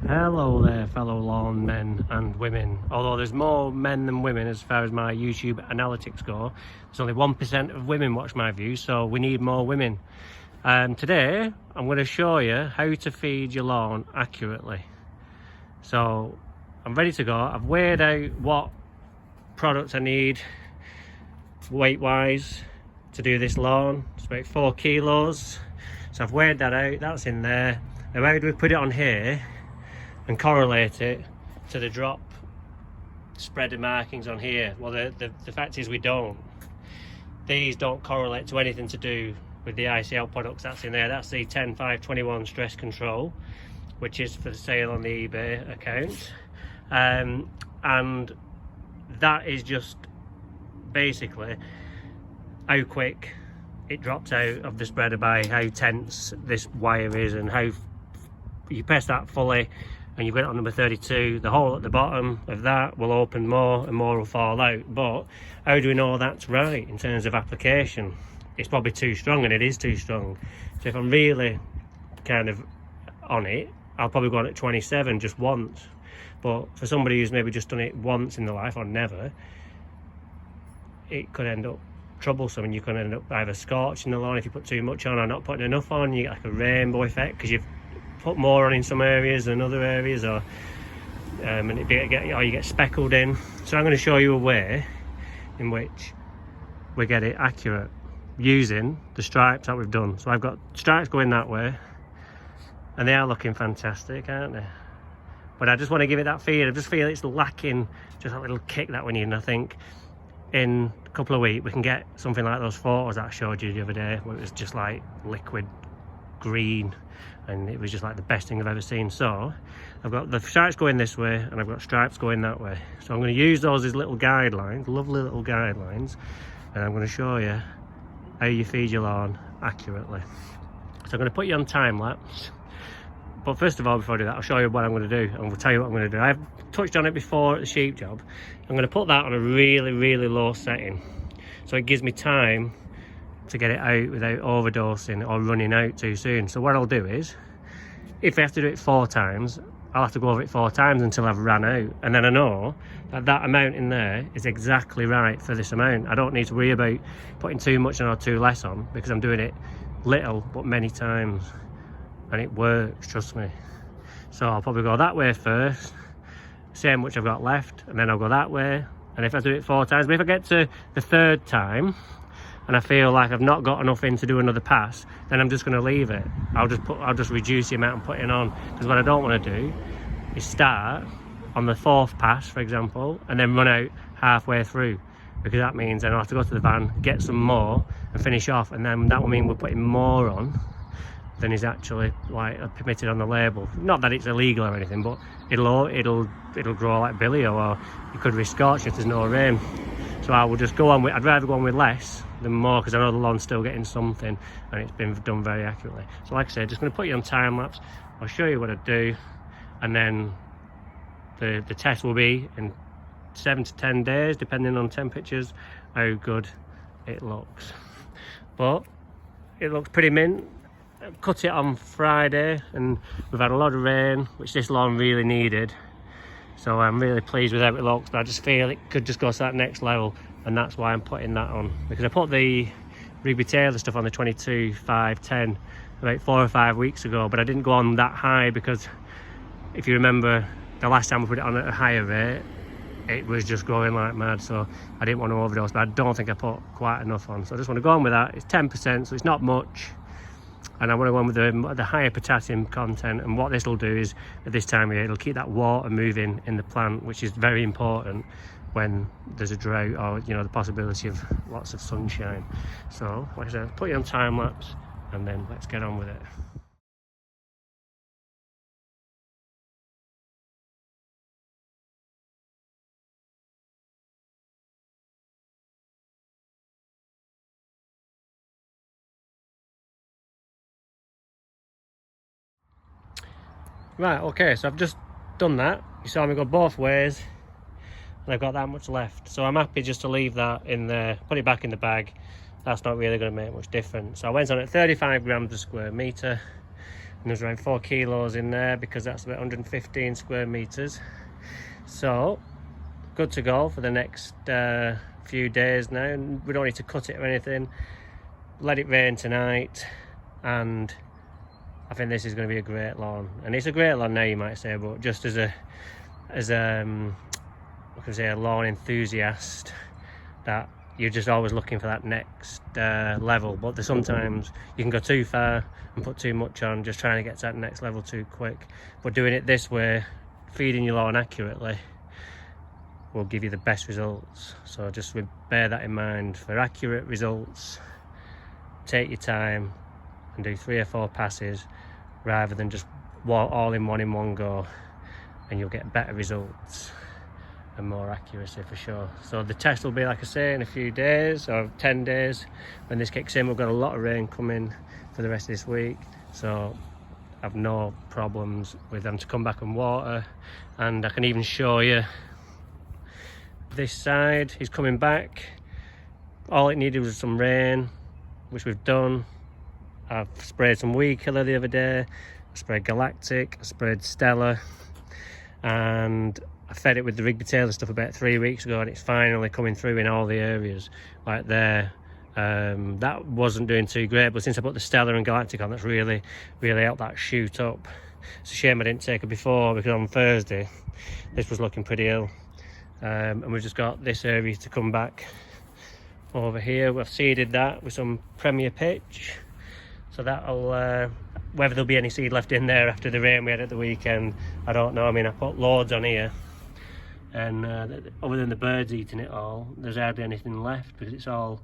Hello there, fellow lawn men and women. Although there's more men than women as far as my YouTube analytics go. There's only 1% of women watch my views, so we need more women. Today, I'm going to show you how to feed your lawn accurately. So, I'm ready to go. I've weighed out what products I need weight-wise to do this lawn. It's about 4 kilos. So I've weighed that out, that's in there. Now how do we put it on here and correlate it to the drop spreader markings on here? Well, the fact is we don't. These don't correlate to anything to do with the ICL products that's in there. That's the 10.5.21 stress control, which is for the sale on the eBay account. And that is just basically how quick it drops out of the spreader by how tense this wire is, and how you press that fully and you've got it on number 32, the hole at the bottom of that will open more and more will fall out. But how do we know that's right in terms of application? It's probably too strong, and it is too strong. So if I'm really kind of on it, I'll probably go on at 27 just once. But for somebody who's maybe just done it once in their life or never, it could end up troublesome, and you can end up either scorching the lawn if you put too much on or not putting enough on. You get like a rainbow effect because you've put more on in some areas than other areas, or and you get speckled in. So I'm going to show you a way in which we get it accurate using the stripes that we've done. So I've got stripes going that way, and they are looking fantastic, aren't they? But I just want to give it that feel. I just feel it's lacking just that little kick that we need, and I think in a couple of weeks we can get something like those photos that I showed you the other day, where it was just like liquid green, and it was just like the best thing I've ever seen. So I've got the stripes going this way and I've got stripes going that way. So I'm going to use those as little guidelines, lovely little guidelines, and I'm going to show you how you feed your lawn accurately. So I'm going to put you on time lapse. But first of all, before I do that, I'll show you what I'm going to do, and we'll tell you what I'm going to do. I've touched on it before at the sheep job. I'm going to put that on a really, really low setting, so it gives me time to get it out without overdosing or running out too soon. So what I'll do is, if I have to do it 4 times, I'll have to go over it 4 times until I've ran out, and then I know that that amount in there is exactly right for this amount. I don't need to worry about putting too much on or too less on, because I'm doing it little but many times, and it works, trust me. So I'll probably go that way first, see how much I've got left, and then I'll go that way. And if I do it 4 times, but if I get to the 3rd time and I feel like I've not got enough in to do another pass, then I'm just going to leave it. I'll just reduce the amount I'm putting on, because what I don't want to do is start on the 4th pass, for example, and then run out halfway through, because that means then I'll have to go to the van, get some more and finish off, and then that will mean we're putting more on than is actually like permitted on the label. Not that it's illegal or anything, but it'll grow like billy, or you could risk scorching if there's no rain. So I will just go on with, I'd rather go on with less than more, because I know the lawn's still getting something and it's been done very accurately. So like I said, just going to put you on time lapse. I'll show you what I do, and then the test will be in 7 to 10 days, depending on temperatures, how good it looks. But it looks pretty mint. Cut it on Friday, and we've had a lot of rain, which this lawn really needed. So I'm really pleased with how it looks, but I just feel it could just go to that next level, and that's why I'm putting that on. Because I put the Rigby Taylor stuff on the 22.5.10 about 4 or 5 weeks ago, but I didn't go on that high, because if you remember the last time we put it on at a higher rate, it was just growing like mad, so I didn't want to overdose, but I don't think I put quite enough on. So I just want to go on with that. It's 10%, so it's not much. And I want to go on with the higher potassium content, and what this will do is, at this time of year, it'll keep that water moving in the plant, which is very important when there's a drought, or the possibility of lots of sunshine. So like I said, put you on time lapse, and then let's get on with it. Right, okay, so I've just done that. You saw me go both ways, and I've got that much left. So I'm happy just to leave that in there, put it back in the bag. That's not really going to make much difference. So I went on at 35 grams per square metre, and there's around 4 kilos in there because that's about 115 square meters. So good to go for the next few days now, and we don't need to cut it or anything. Let it rain tonight, and I think this is going to be a great lawn. And it's a great lawn now, you might say, but just as a lawn enthusiast, that you're just always looking for that next level. But sometimes you can go too far and put too much on, just trying to get to that next level too quick. But doing it this way, feeding your lawn accurately, will give you the best results. So just bear that in mind. For accurate results, take your time and do 3 or 4 passes rather than just all in one go, and you'll get better results and more accuracy for sure. So the test will be, like I say, in a few days or 10 days when this kicks in. We've got a lot of rain coming for the rest of this week, so I have no problems with them to come back and water. And I can even show you this side is coming back. All it needed was some rain, which we've done. I've sprayed some weed killer the other day, I sprayed Galactic, I sprayed Stella, and I fed it with the Rigby Taylor stuff about 3 weeks ago, and it's finally coming through in all the areas like there. That wasn't doing too great, but since I put the Stella and Galactic on, that's really helped that shoot up. It's a shame I didn't take it before, because on Thursday this was looking pretty ill. And we've just got this area to come back over here. We've seeded that with some Premier Pitch, so that'll whether there'll be any seed left in there after the rain we had at the weekend, I don't know. I mean, I put loads on here, and other than the birds eating it all, there's hardly anything left because it's all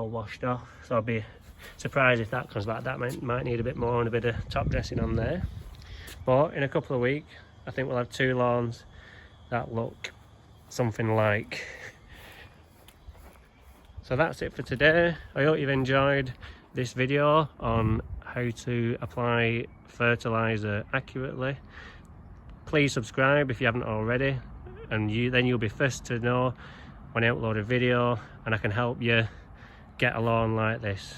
washed off. So I'll be surprised if that comes back. That might need a bit more and a bit of top dressing on there, but in a couple of weeks I think we'll have 2 lawns that look something like. So that's it for today. I hope you've enjoyed this video on how to apply fertiliser accurately. Please subscribe if you haven't already, and then you'll be first to know when I upload a video, and I can help you get a lawn like this.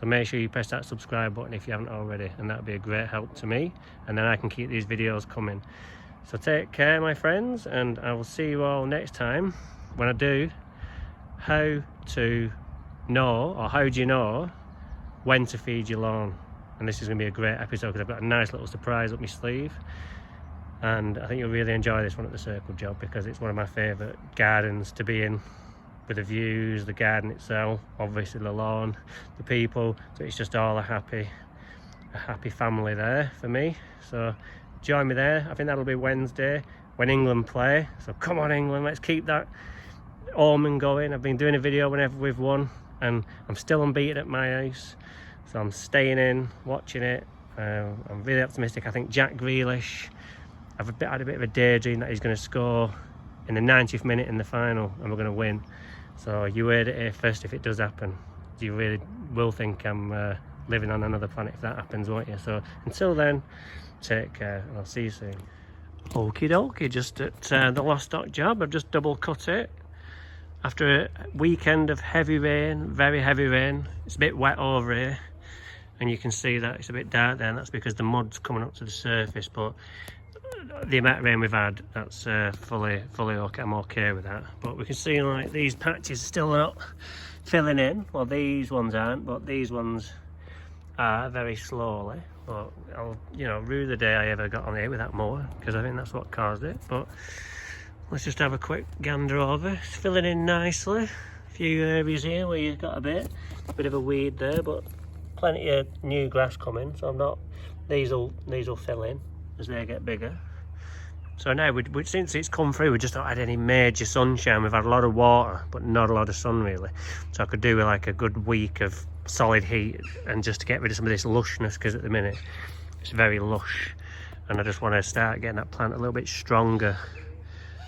So make sure you press that subscribe button if you haven't already, and that would be a great help to me, and then I can keep these videos coming. So take care, my friends, and I will see you all next time when I do how to know, or how do you know when to feed your lawn. And this is going to be a great episode because I've got a nice little surprise up my sleeve, and I think you'll really enjoy this one at the Circle Job because it's one of my favourite gardens to be in, with the views, the garden itself, obviously the lawn, the people. So it's just all a happy family there for me. So join me there. I think that'll be Wednesday when England play. So come on England, let's keep that omen going. I've been doing a video whenever we've won, and I'm still unbeaten at my house. So I'm staying in, watching it. I'm really optimistic. I think Jack Grealish, I've had a bit of a daydream that he's going to score in the 90th minute in the final and we're going to win. So you heard it here first if it does happen. You really will think I'm living on another planet if that happens, won't you? So until then, take care and I'll see you soon. Okie dokie, just at the Lost Stock Job, I've just double cut it. After a weekend of heavy rain, very heavy rain, it's a bit wet over here. And you can see that it's a bit dark there, and that's because the mud's coming up to the surface. But the amount of rain we've had, that's fully okay. I'm okay with that. But we can see like these patches still not filling in. Well, these ones aren't, but these ones are very slowly. But I'll, rue the day I ever got on here with that mower, because I think that's what caused it. But let's just have a quick gander over. It's filling in nicely. A few areas here where you've got a bit of a weed there, but plenty of new grass coming, so these will fill in as they get bigger. So now, since it's come through, we just not had any major sunshine. We've had a lot of water, but not a lot of sun really. So I could do with like a good week of solid heat, and just to get rid of some of this lushness, because at the minute it's very lush, and I just want to start getting that plant a little bit stronger.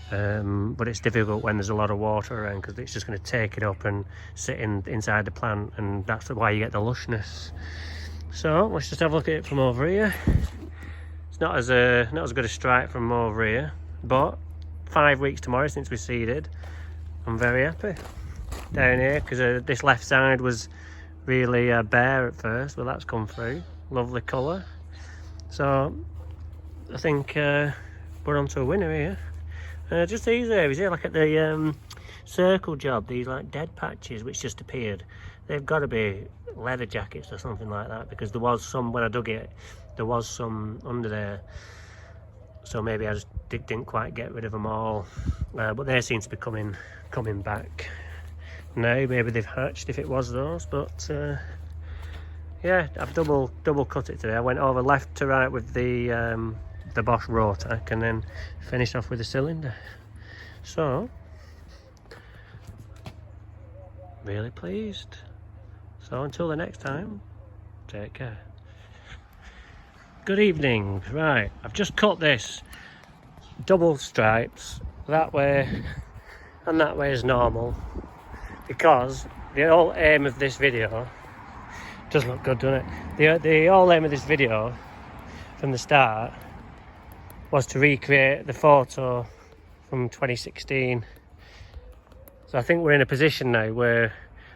But it's difficult when there's a lot of water around, because it's just going to take it up and sit inside the plant, and that's why you get the lushness. So let's just have a look at it from over here. It's not as good a strike from over here, but 5 weeks tomorrow since we seeded. I'm very happy down here, because this left side was really bare at first. Well, that's come through, lovely colour. So I think we're on to a winner here. Just these areas here, like at the circle job, these like dead patches which just appeared, they've got to be leather jackets or something like that, because there was some, when I dug it, there was some under there, so maybe I just didn't quite get rid of them all, but they seem to be coming back now. Maybe they've hatched if it was those, but yeah, I've double cut it today. I went over left to right with the Bosch Rotac and then finished off with the cylinder. So really pleased. So until the next time, take care. Good evening. Right, I've just cut this double stripes that way and that way is normal, because the whole aim of this video does look good, doesn't it? The whole aim of this video from the start was to recreate the photo from 2016. So I think we're in a position now where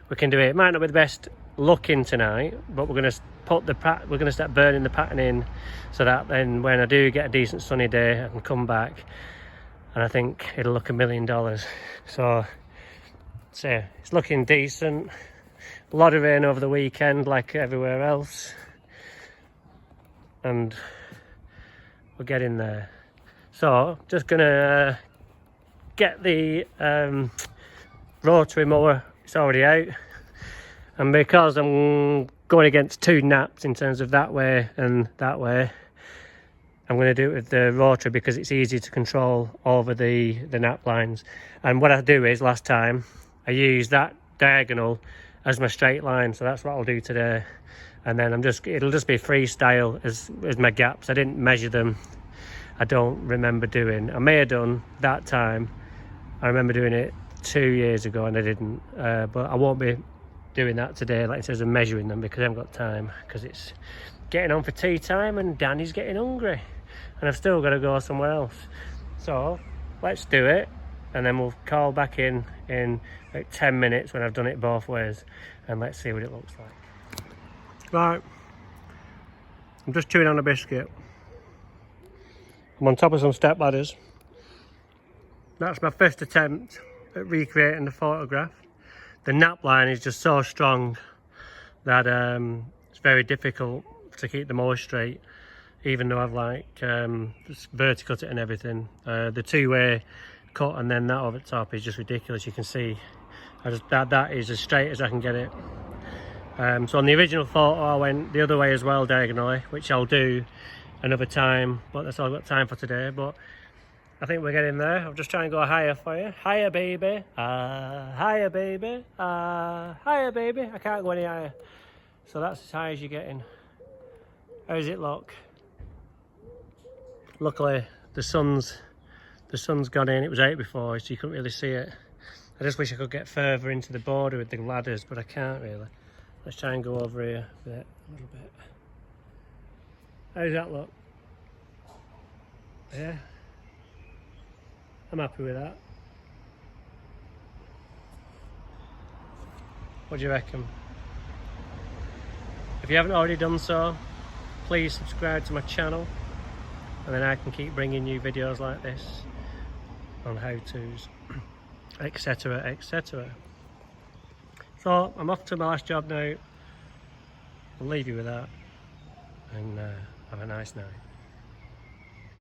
we can do it. It might not be the best looking tonight, but we're going to start burning the pattern in, so that then when I do get a decent sunny day, I can come back and I think it'll look $1 million. So it's looking decent. A lot of rain over the weekend, like everywhere else, and we're getting there. So just gonna get the rotary mower. It's already out, and because I'm going against two naps in terms of that way and that way, I'm going to do it with the rotary because it's easy to control over the nap lines. And what I do is, last time I used that diagonal as my straight line, so that's what I'll do today. And then it'll just be freestyle as my gaps. I didn't measure them. I don't remember doing. I may have done that time. I remember doing it 2 years ago and I didn't, but I won't be doing that today, like it says, and measuring them, because I haven't got time, because it's getting on for tea time and Danny's getting hungry and I've still got to go somewhere else. So let's do it, and then we'll call back in like 10 minutes when I've done it both ways, and let's see what it looks like. Right, I'm just chewing on a biscuit. I'm on top of some step ladders. That's my first attempt at recreating the photograph. The nap line is just so strong that it's very difficult to keep them all straight, even though I've vertical cut it and everything. The two-way cut and then that over the top is just ridiculous. You can see that is as straight as I can get it. So on the original photo I went the other way as well, diagonally, which I'll do another time, but that's all I've got time for today. But I think we're getting there. I'll just try and go higher for you. Higher, baby. Higher, baby. Higher, baby. I can't go any higher. So that's as high as you're getting. How does it look? Luckily, the sun's gone in. It was out before, so you couldn't really see it. I just wish I could get further into the border with the ladders, but I can't really. Let's try and go over here with it a little bit. How does that look? Yeah. I'm happy with that. What do you reckon? If you haven't already done so, please subscribe to my channel, and then I can keep bringing you videos like this on how-tos, etc, etc. So I'm off to my last job now. I'll leave you with that, and have a nice night.